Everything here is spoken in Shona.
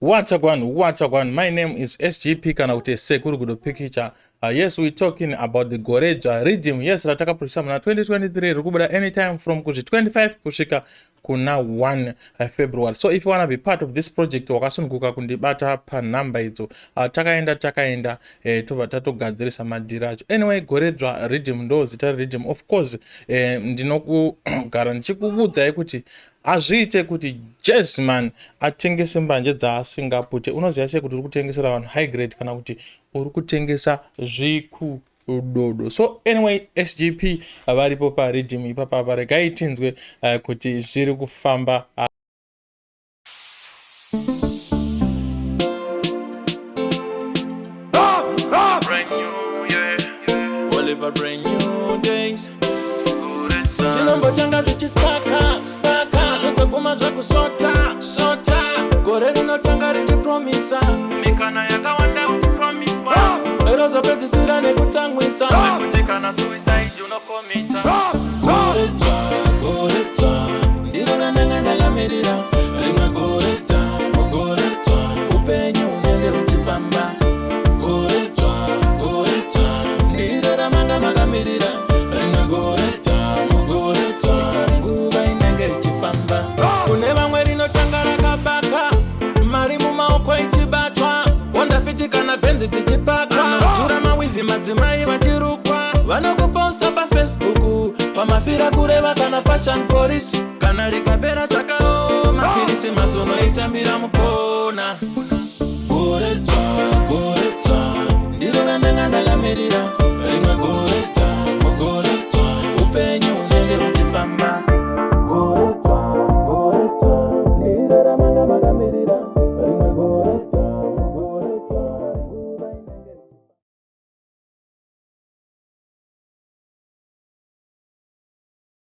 What's up, one? My name is SGP kana kuti Sekuru Gudo picture. Yes, we're talking about the Goredzva Riddim. Yes, rataka prisama na 2023 rukubuda anytime from kuji 25 kushika kuna 1 February. So if you want to be part of this project, wakasunguka kundibata pa namba idzo. Takaenda toba tatogadzirisa madhiracho. Anyway, Goredzva Riddim ndo zita Riddim. Of course, ndinokugara ndichikubudza kuti azviite kuti Jazzman atengese mbanje dzaasingapute. Unoziva sei kuti uri kutengesera vanhu high grade kana kuti uri kutengesa zvikudodo. So anyway, SGP varipo pa Riddim ipapa varegai tinzwe kuti zviri kufamba. Brand new, yeah. Oliver, brand new days. Chilombo changa chichispaka, spaka. Notoguma zvaku sota. Gore rinotanga richipromisa. Mikana yakawanda uchipromiswa. Erozo pedzisira nekutsamwisa. Kuti kana suicide unokomisa. Goredzva. Ndiro randangandamirira. Rimwe Goredzva. Upenyu unenge uchifamba. Goredzva. Ndiro ramandamamirira. Rimwe Goredzva. Nguva inenge ichifamba. Kune vamwe rinotanga rakabaka. Mari mumaoko ichibatwa. Wondafiti kana benzi tichipaka. Jura mawivhi madzimai vachirukwa. Vanokuposta paFacebook. Pamafira kureva kana fashion police. Kana rikapera chakaoma. Mapirisi mazono itambira mukona.